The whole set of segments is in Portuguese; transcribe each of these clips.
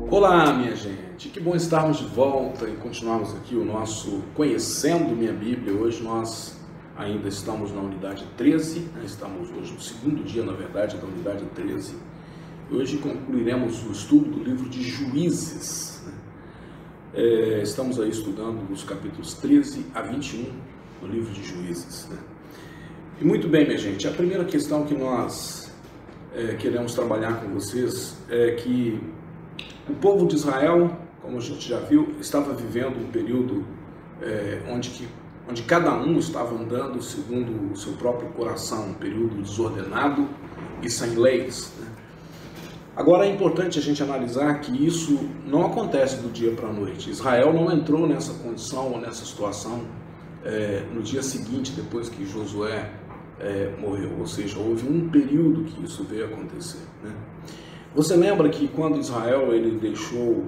Olá, minha gente, que bom estarmos de volta e continuarmos aqui o nosso Conhecendo Minha Bíblia. Hoje nós ainda estamos na unidade 13, estamos hoje no segundo dia, na verdade, da unidade 13. E hoje concluiremos o estudo do livro de Juízes. Estamos aí estudando os capítulos 13 a 21 do livro de Juízes. E muito bem, minha gente, a primeira questão que nós queremos trabalhar com vocês é que o povo de Israel, como a gente já viu, estava vivendo um período onde cada um estava andando segundo o seu próprio coração, um período desordenado e sem leis. Agora é importante a gente analisar que isso não acontece do dia para a noite. Israel não entrou nessa condição ou nessa situação no dia seguinte, depois que Josué morreu, ou seja, houve um período que isso veio acontecer, né? Você lembra que quando Israel ele deixou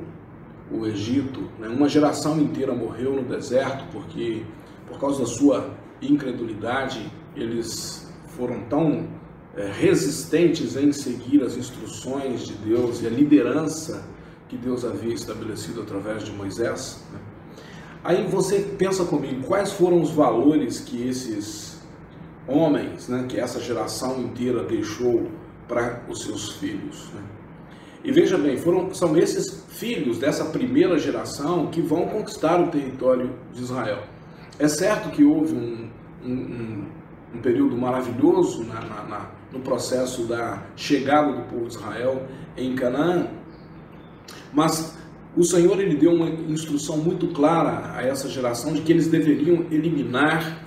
o Egito, né, uma geração inteira morreu no deserto porque, por causa da sua incredulidade, eles foram tão resistentes em seguir as instruções de Deus e a liderança que Deus havia estabelecido através de Moisés, né? Aí você pensa comigo, quais foram os valores que esses homens, né, que essa geração inteira deixou para os seus filhos, né? E veja bem, são esses filhos dessa primeira geração que vão conquistar o território de Israel. É certo que houve um período maravilhoso no processo da chegada do povo de Israel em Canaã, mas o Senhor ele deu uma instrução muito clara a essa geração de que eles deveriam eliminar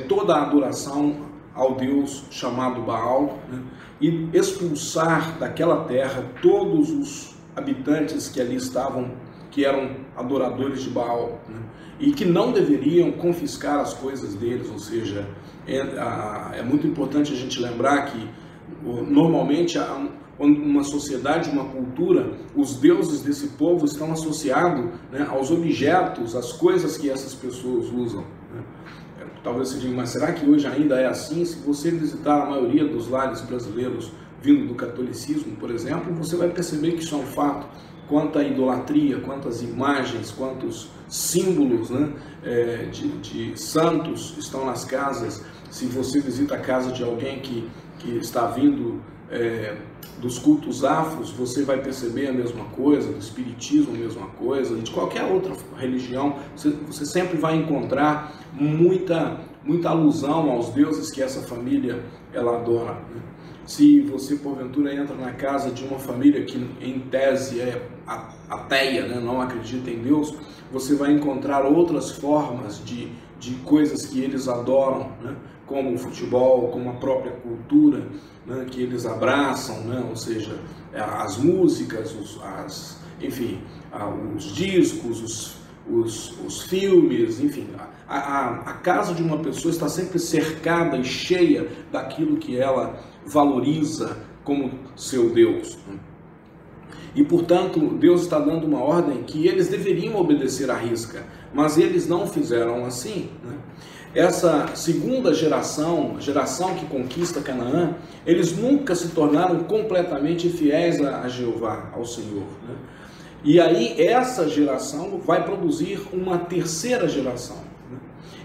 toda a adoração ao Deus chamado Baal, né, e expulsar daquela terra todos os habitantes que ali estavam, que eram adoradores de Baal, né, e que não deveriam confiscar as coisas deles. Ou seja, é muito importante a gente lembrar que normalmente uma sociedade, uma cultura, os deuses desse povo estão associados, né, aos objetos, às coisas que essas pessoas usam, né? Talvez você diga, mas será que hoje ainda é assim? Se você visitar a maioria dos lares brasileiros vindo do catolicismo, por exemplo, você vai perceber que isso é um fato. Quanta idolatria, quantas imagens, quantos símbolos, né, de santos estão nas casas. Se você visita a casa de alguém que está vindo dos cultos afros, você vai perceber a mesma coisa, do espiritismo a mesma coisa, de qualquer outra religião, você sempre vai encontrar muita alusão aos deuses que essa família ela adora, né? Se você porventura entra na casa de uma família que em tese é ateia, né, não acredita em Deus, você vai encontrar outras formas de coisas que eles adoram, né, como o futebol, como a própria cultura, né, que eles abraçam, né, ou seja, as músicas, enfim, os discos, os filmes, enfim, a casa de uma pessoa está sempre cercada e cheia daquilo que ela valoriza como seu Deus. E, portanto, Deus está dando uma ordem que eles deveriam obedecer à risca, mas eles não fizeram assim, né? Essa segunda geração, a geração que conquista Canaã, eles nunca se tornaram completamente fiéis a Jeová, ao Senhor, né? E aí essa geração vai produzir uma terceira geração, né?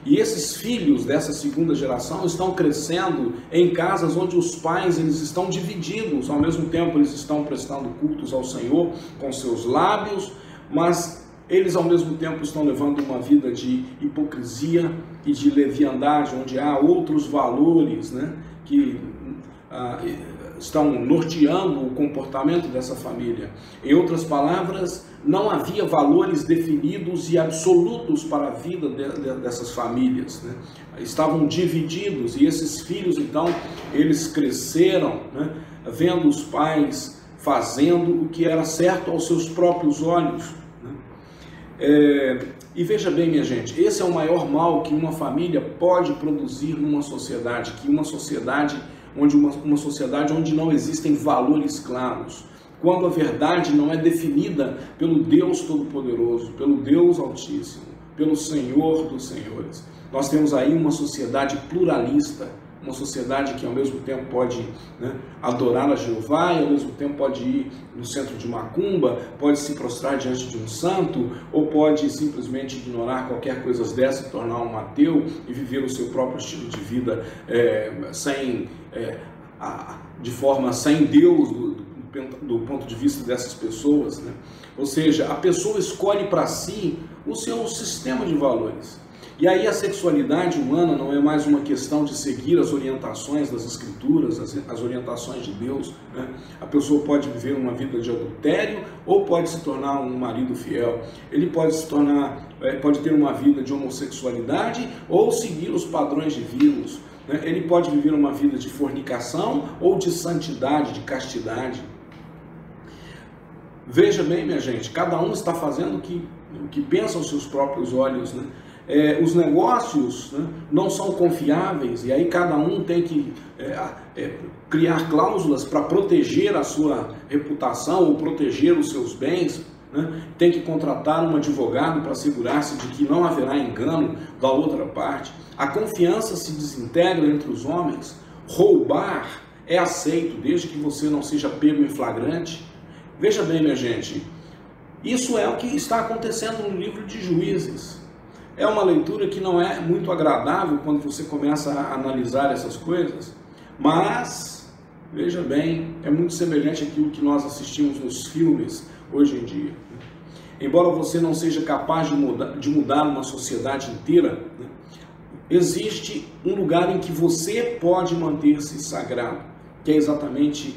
E esses filhos dessa segunda geração estão crescendo em casas onde os pais eles estão divididos, ao mesmo tempo eles estão prestando cultos ao Senhor com seus lábios, mas eles ao mesmo tempo estão levando uma vida de hipocrisia e de leviandade, onde há outros valores, né, que estão norteando o comportamento dessa família. Em outras palavras, não havia valores definidos e absolutos para a vida dessas famílias, né? Estavam divididos, e esses filhos, então, eles cresceram, né, vendo os pais fazendo o que era certo aos seus próprios olhos, né? E veja bem, minha gente, esse é o maior mal que uma família pode produzir numa sociedade, uma sociedade onde não existem valores claros, quando a verdade não é definida pelo Deus Todo-Poderoso, pelo Deus Altíssimo, pelo Senhor dos Senhores. Nós temos aí uma sociedade pluralista, uma sociedade que ao mesmo tempo pode, né, adorar a Jeová e ao mesmo tempo pode ir no centro de macumba, pode se prostrar diante de um santo, ou pode simplesmente ignorar qualquer coisa dessa e tornar um ateu e viver o seu próprio estilo de vida de forma sem Deus, do ponto de vista dessas pessoas, né? Ou seja, a pessoa escolhe para si o seu sistema de valores. E aí a sexualidade humana não é mais uma questão de seguir as orientações das Escrituras, as orientações de Deus, né? A pessoa pode viver uma vida de adultério ou pode se tornar um marido fiel. Ele pode pode ter uma vida de homossexualidade ou seguir os padrões divinos, né? Ele pode viver uma vida de fornicação ou de santidade, de castidade. Veja bem, minha gente, cada um está fazendo o que pensa aos seus próprios olhos, né? Os negócios, né, não são confiáveis, e aí cada um tem que criar cláusulas para proteger a sua reputação ou proteger os seus bens, né? Tem que contratar um advogado para assegurar-se de que não haverá engano da outra parte. A confiança se desintegra entre os homens. Roubar é aceito desde que você não seja pego em flagrante. Veja bem, minha gente, isso é o que está acontecendo no livro de Juízes. É uma leitura que não é muito agradável quando você começa a analisar essas coisas, mas, veja bem, é muito semelhante àquilo que nós assistimos nos filmes hoje em dia. Embora você não seja capaz de mudar uma sociedade inteira, né, existe um lugar em que você pode manter-se sagrado, que é exatamente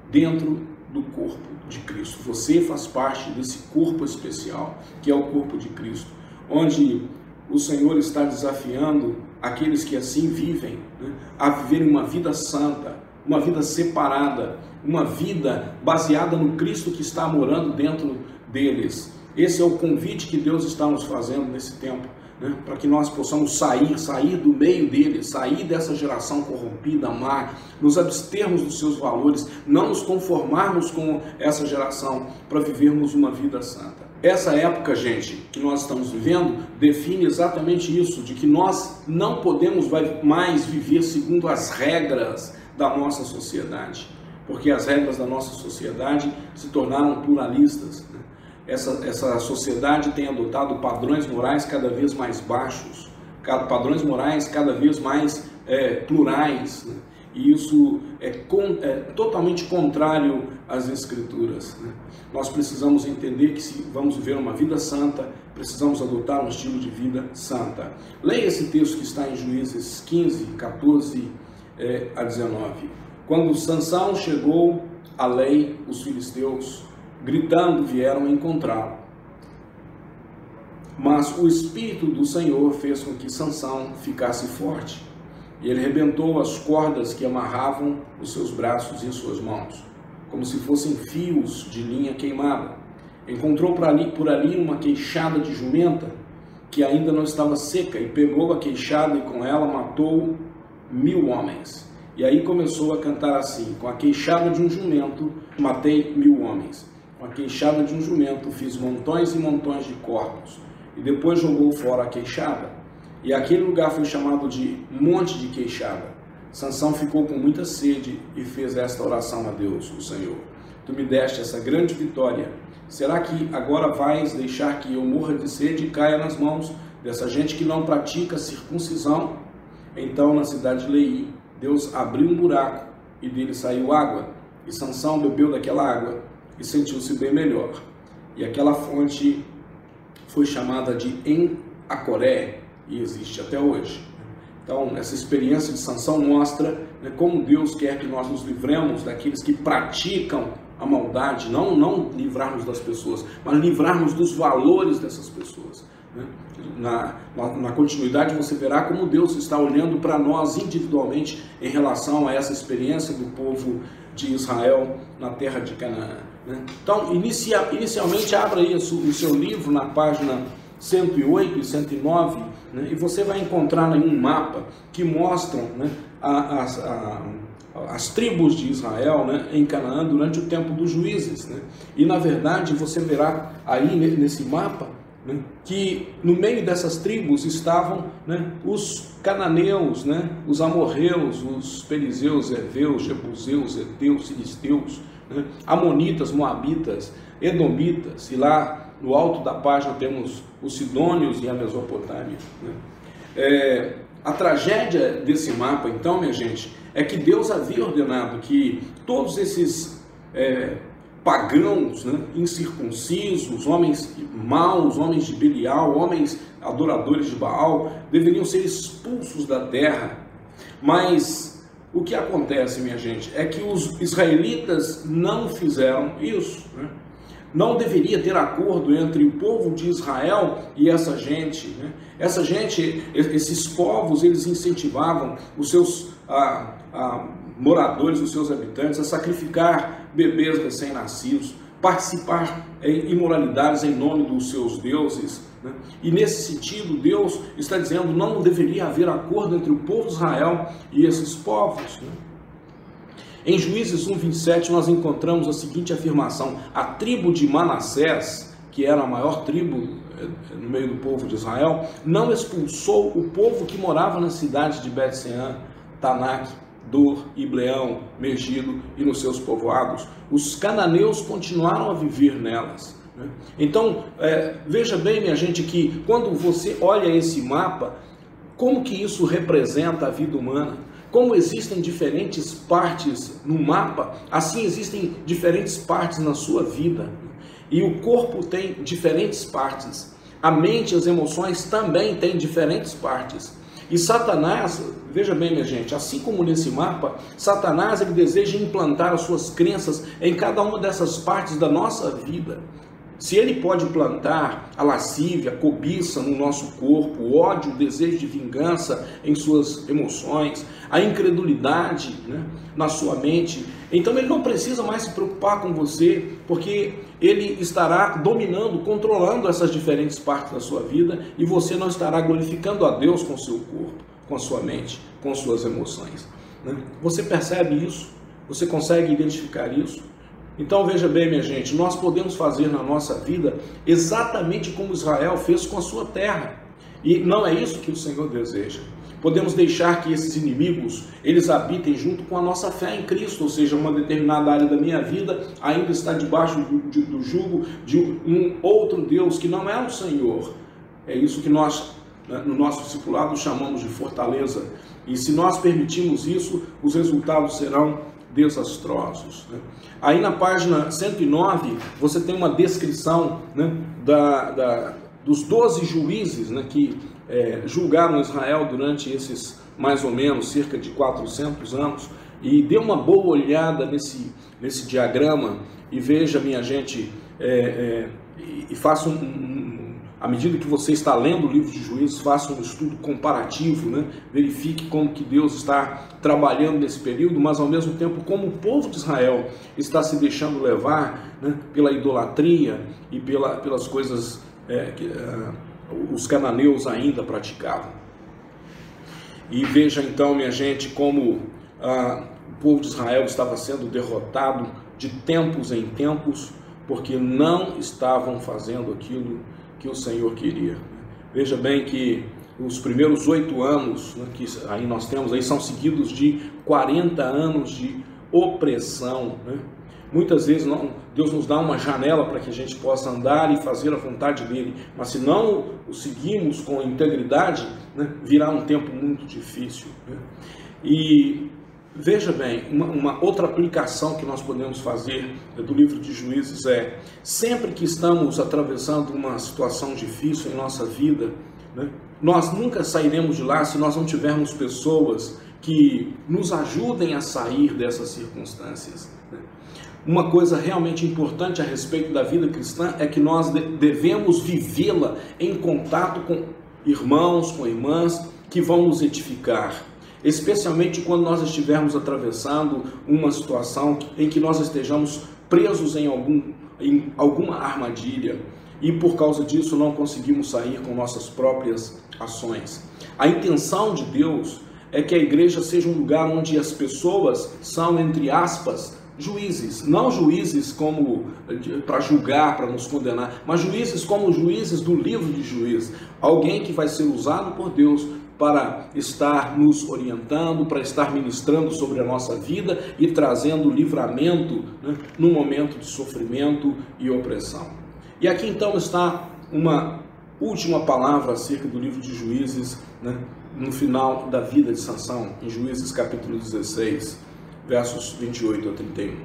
dentro do corpo de Cristo. Você faz parte desse corpo especial, que é o corpo de Cristo, onde o Senhor está desafiando aqueles que assim vivem, né, a viverem uma vida santa, uma vida separada, uma vida baseada no Cristo que está morando dentro deles. Esse é o convite que Deus está nos fazendo nesse tempo, né, para que nós possamos sair do meio deles, sair dessa geração corrompida, má, nos abstermos dos seus valores, não nos conformarmos com essa geração para vivermos uma vida santa. Essa época, gente, que nós estamos vivendo, define exatamente isso, de que nós não podemos mais viver segundo as regras da nossa sociedade, porque as regras da nossa sociedade se tornaram pluralistas, né? Essa sociedade tem adotado padrões morais cada vez mais baixos, padrões morais cada vez mais plurais, né? E isso é totalmente contrário às Escrituras, né? Nós precisamos entender que se vamos viver uma vida santa, precisamos adotar um estilo de vida santa. Leia esse texto que está em Juízes 15, 14 a 19. Quando Sansão chegou à lei, os filisteus, gritando, vieram encontrá-lo. Mas o Espírito do Senhor fez com que Sansão ficasse forte, e ele rebentou as cordas que amarravam os seus braços e suas mãos, como se fossem fios de linha queimada. Encontrou por ali uma queixada de jumenta, que ainda não estava seca, e pegou a queixada e com ela matou 1000 homens. E aí começou a cantar assim: com a queixada de um jumento matei 1000 homens, com a queixada de um jumento fiz montões e montões de corpos. E depois jogou fora a queixada, e aquele lugar foi chamado de Monte de Queixada. Sansão ficou com muita sede e fez esta oração a Deus, o Senhor: tu me deste essa grande vitória, será que agora vais deixar que eu morra de sede e caia nas mãos dessa gente que não pratica circuncisão? Então, na cidade de Leí, Deus abriu um buraco e dele saiu água, e Sansão bebeu daquela água e sentiu-se bem melhor. E aquela fonte foi chamada de En-Acoré e existe até hoje. Então, essa experiência de Sansão mostra, né, como Deus quer que nós nos livremos daqueles que praticam a maldade, não livrarmos das pessoas, mas livrarmos dos valores dessas pessoas, né? Na continuidade você verá como Deus está olhando para nós individualmente em relação a essa experiência do povo de Israel na terra de Canaã, né? Então, inicialmente abra aí o seu livro na página 108 e 109, né, e você vai encontrar aí um mapa que mostra, né, as tribos de Israel, né, em Canaã durante o tempo dos juízes, né? E na verdade você verá aí nesse mapa né, que no meio dessas tribos estavam, né, os cananeus, né, os amorreus, os perizeus, heveus, jebuseus, heteus, filisteus, né, amonitas, moabitas, edomitas, e lá no alto da página temos os sidônios e a Mesopotâmia, né. A tragédia desse mapa, então, minha gente, é que Deus havia ordenado que todos esses pagãos, né, incircuncisos, homens maus, homens de Belial, homens adoradores de Baal, deveriam ser expulsos da terra. Mas o que acontece, minha gente, é que os israelitas não fizeram isso, né? Não deveria ter acordo entre o povo de Israel e essa gente, né? Essa gente, esses povos, eles incentivavam os seus moradores, os seus habitantes, a sacrificar bebês recém-nascidos, participar em imoralidades em nome dos seus deuses, né? E nesse sentido, Deus está dizendo, não deveria haver acordo entre o povo de Israel e esses povos, né? Em Juízes 1:27 nós encontramos a seguinte afirmação: a tribo de Manassés, que era a maior tribo no meio do povo de Israel, não expulsou o povo que morava nas cidades de Bet-Sean, Tanak, Dor, Ibleão, Megido e nos seus povoados. Os cananeus continuaram a viver nelas, né? Então, veja bem, minha gente, que quando você olha esse mapa, como que isso representa a vida humana? Como existem diferentes partes no mapa, assim existem diferentes partes na sua vida. E o corpo tem diferentes partes. A mente e as emoções também têm diferentes partes. E Satanás, veja bem, minha gente, assim como nesse mapa, Satanás ele deseja implantar as suas crenças em cada uma dessas partes da nossa vida. Se ele pode plantar a lascívia, a cobiça no nosso corpo, o ódio, o desejo de vingança em suas emoções, a incredulidade, né, na sua mente, então ele não precisa mais se preocupar com você, porque ele estará dominando, controlando essas diferentes partes da sua vida, e você não estará glorificando a Deus com o seu corpo, com a sua mente, com suas emoções, né? Você percebe isso? Você consegue identificar isso? Então veja bem, minha gente, nós podemos fazer na nossa vida exatamente como Israel fez com a sua terra. E não é isso que o Senhor deseja. Podemos deixar que esses inimigos, eles habitem junto com a nossa fé em Cristo, ou seja, uma determinada área da minha vida ainda está debaixo do jugo de um outro Deus que não é o Senhor. É isso que nós, no nosso discipulado, chamamos de fortaleza. E se nós permitirmos isso, os resultados serão desastrosos, né? Aí na página 109 você tem uma descrição, né, dos 12 juízes, né, que julgaram Israel durante esses mais ou menos cerca de 400 anos, e dê uma boa olhada nesse diagrama e veja, minha gente, e faça à medida que você está lendo o livro de Juízes, faça um estudo comparativo, né? Verifique como que Deus está trabalhando nesse período, mas ao mesmo tempo como o povo de Israel está se deixando levar, né, pela idolatria e pelas coisas que os cananeus ainda praticavam. E veja então, minha gente, como o povo de Israel estava sendo derrotado de tempos em tempos, porque não estavam fazendo aquilo que o Senhor queria. Veja bem que os primeiros 8 anos, né, que aí nós temos, aí são seguidos de 40 anos de opressão, né? Muitas vezes Deus nos dá uma janela para que a gente possa andar e fazer a vontade dele, mas se não o seguimos com integridade, né, virá um tempo muito difícil, né? E veja bem, uma outra aplicação que nós podemos fazer do livro de Juízes é: sempre que estamos atravessando uma situação difícil em nossa vida, né, nós nunca sairemos de lá se nós não tivermos pessoas que nos ajudem a sair dessas circunstâncias, né? Uma coisa realmente importante a respeito da vida cristã é que nós devemos vivê-la em contato com irmãos, com irmãs que vão nos edificar, especialmente quando nós estivermos atravessando uma situação em que nós estejamos presos em alguma armadilha e por causa disso não conseguimos sair com nossas próprias ações. A intenção de Deus é que a igreja seja um lugar onde as pessoas são, entre aspas, juízes, não juízes como para julgar, para nos condenar, mas juízes como juízes do livro de Juízes, alguém que vai ser usado por Deus para estar nos orientando, para estar ministrando sobre a nossa vida e trazendo livramento, né, no momento de sofrimento e opressão. E aqui então está uma última palavra acerca do livro de Juízes, né, no final da vida de Sansão, em Juízes capítulo 16, versos 28 a 31.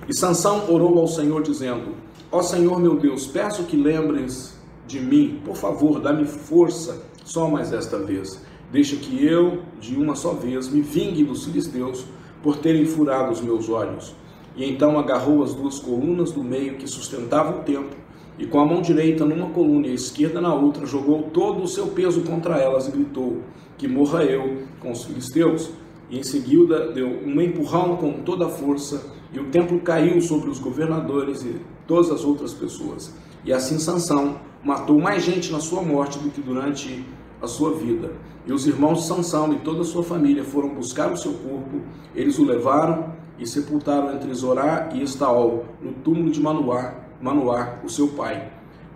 E Sansão orou ao Senhor dizendo: ó Senhor meu Deus, peço que lembres de mim, por favor, dá-me força só mais esta vez. Deixa que eu, de uma só vez, me vingue dos filisteus por terem furado os meus olhos. E então agarrou as duas colunas do meio que sustentavam o templo, e com a mão direita numa coluna e a esquerda na outra, jogou todo o seu peso contra elas e gritou: que morra eu com os filisteus. E em seguida deu um empurrão com toda a força, e o templo caiu sobre os governadores e todas as outras pessoas. E assim Sansão matou mais gente na sua morte do que durante a sua vida. E os irmãos de Sansão e toda a sua família foram buscar o seu corpo. Eles o levaram e sepultaram entre Zorá e Estaol, no túmulo de Manoá, o seu pai.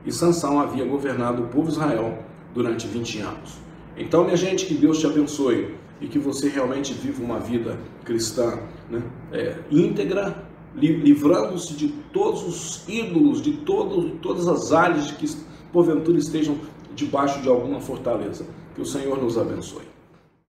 E Sansão havia governado o povo de Israel durante 20 anos. Então, minha gente, que Deus te abençoe e que você realmente viva uma vida cristã, né, íntegra, livrando-se de todos os ídolos, de todas as áreas que porventura estejam debaixo de alguma fortaleza. Que o Senhor nos abençoe.